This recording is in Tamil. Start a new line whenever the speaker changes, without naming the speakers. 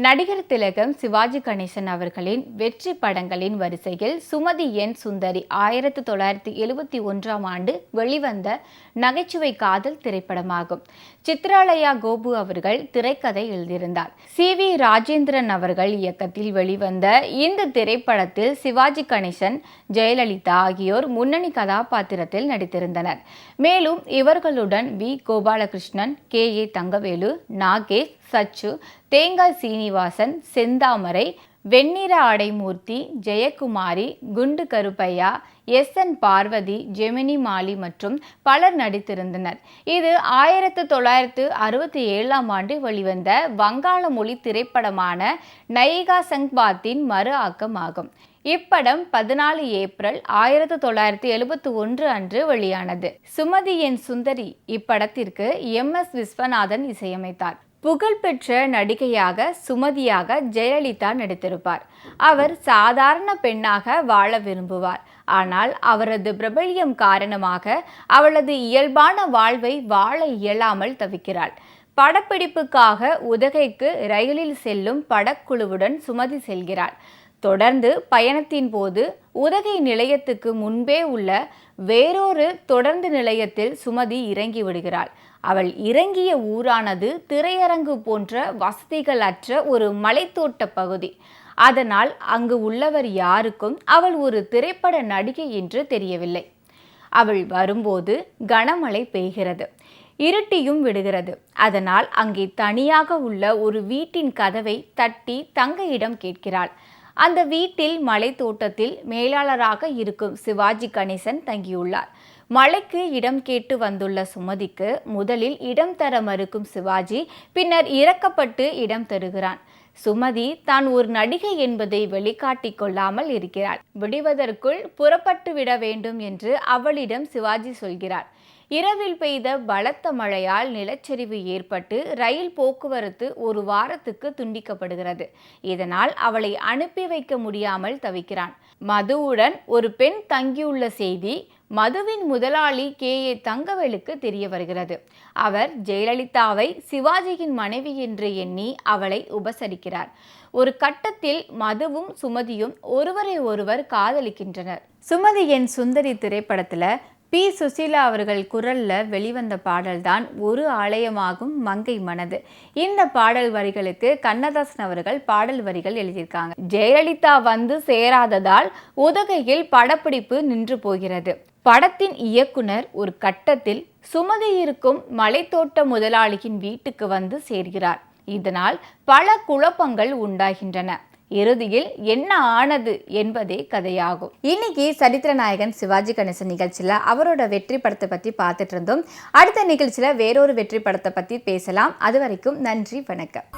நடிகர் திலகம் சிவாஜி கணேசன் அவர்களின் வெற்றி படங்களின் வரிசையில் சுமதி என் சுந்தரி 1971ஆம் ஆண்டு வெளிவந்த நகைச்சுவை காதல் திரைப்படமாகும். சித்ராலயா கோபு அவர்கள் திரைக்கதை எழுதியிருந்தார். சி.வி. ராஜேந்திரன் அவர்கள் இயக்கத்தில் வெளிவந்த இந்த திரைப்படத்தில் சிவாஜி கணேசன், ஜெயலலிதா ஆகியோர் முன்னணி கதாபாத்திரத்தில் நடித்திருந்தனர். மேலும் இவர்களுடன் வி. கோபாலகிருஷ்ணன், கே.ஏ. தங்கவேலு, நாகேஷ், சச்சு, தேங்காய் சீனிவாசன், செந்தாமரை, வெண்ணிற ஆடைமூர்த்தி, ஜெயக்குமாரி, குண்டு கருப்பையா, எஸ்.என். பார்வதி, ஜெமினி மாலி மற்றும் பலர் நடித்திருந்தனர். இது 1967ஆம் ஆண்டு வெளிவந்த வங்காள மொழி திரைப்படமான நயிகா சங்பாத்தின் மறு ஆக்கமாகும். இப்படம் 14 ஏப்ரல் 1971 அன்று வெளியானது. சுமதி என் சுந்தரி இப்படத்திற்கு எம்.எஸ். விஸ்வநாதன் இசையமைத்தார். புகழ்பெற்ற நடிகையாக சுமதியாக ஜெயலலிதா நடித்திருப்பார். அவர் சாதாரண பெண்ணாக வாழ விரும்புவார். ஆனால் அவரது பிரபல்யம் காரணமாக அவளது இயல்பான வாழ்வை வாழ இயலாமல் தவிக்கிறாள். படப்பிடிப்புக்காக உதகைக்கு ரயிலில் செல்லும் படக்குழுவுடன் சுமதி செல்கிறாள். தொடர்ந்து பயணத்தின் போது உதகை நிலையத்துக்கு முன்பே உள்ள வேறொரு தொடர்ந்து நிலையத்தில் சுமதி இறங்கி விடுகிறாள். அவள் இறங்கிய ஊரானது திரையரங்கு போன்ற வசதிகள் அற்ற ஒரு மலைத்தோட்ட பகுதி. அதனால் அங்கு உள்ளவர் யாருக்கும் அவள் ஒரு திரைப்பட நடிகை என்று தெரியவில்லை. அவள் வரும்போது கனமழை பெய்கிறது, இருட்டியும் விடுகிறது. அதனால் அங்கே தனியாக உள்ள ஒரு வீட்டின் கதவை தட்டி தங்க இடம் கேட்கிறாள். அந்த வீட்டில் மலைத்தோட்டத்தில் மேலாளராக இருக்கும் சிவாஜி கணேசன் தங்கியுள்ளார். மழைக்கு இடம் கேட்டு வந்துள்ள சுமதிக்கு முதலில் இடம் தர மறுக்கும் சிவாஜி பின்னர் இறக்கப்பட்டு இடம் தருகிறான். சுமதி தான் ஒரு நடிகை என்பதை வெளிக்காட்டிக் கொள்ளாமல் இருக்கிறாள். விடுவதற்குள் புறப்பட்டு விட வேண்டும் என்று அவளிடம் சிவாஜி சொல்கிறார். இரவில் பெய்த பலத்த மழையால் நிலச்சரிவு ஏற்பட்டு ரயில் போக்குவரத்து ஒரு வாரத்துக்கு துண்டிக்கப்படுகிறது. இதனால் அவளை அனுப்பி வைக்க முடியாமல் தவிக்கிறான். மதுவுடன் ஒரு பெண் தங்கியுள்ள செய்தி மதுவின் முதலாளி கே.ஏ. தங்கவேலுக்கு தெரிய வருகிறது. அவர் ஜெயலலிதாவை சிவாஜியின் மனைவி என்று எண்ணி அவளை உபசரிக்கிறார். ஒரு கட்டத்தில் மதுவும் சுமதியும் ஒருவரை ஒருவர் காதலிக்கின்றனர். சுமதி என் சுந்தரி திரைப்படத்துல பி. சுசீலா அவர்கள் குரல்ல வெளிவந்த பாடல்தான் ஒரு ஆலயமாகும் மங்கை மனது. இந்த பாடல் வரிகளுக்கு கண்ணதாசன் அவர்கள் பாடல் வரிகள் எழுதியிருக்காங்க. ஜெயலலிதா வந்து சேராததால் உதகையில் படப்பிடிப்பு நின்று போகிறது. படத்தின் இயக்குனர் ஒரு கட்டத்தில் சுமதி இருக்கும் மலைத்தோட்ட முதலாளியின் வீட்டுக்கு வந்து சேர்கிறார். இதனால் பல குழப்பங்கள் உண்டாகின்றன. இறுதியில் என்ன ஆனது என்பதே கதையாகும். இன்னைக்கு சரித்திர நாயகன் சிவாஜி கணேசன் நிகழ்ச்சியில் அவரோட வெற்றி படத்தை பற்றி பார்த்துட்டு இருந்தோம். அடுத்த நிகழ்ச்சியில் வேறொரு வெற்றி படத்தை பற்றி பேசலாம். அது வரைக்கும் நன்றி, வணக்கம்.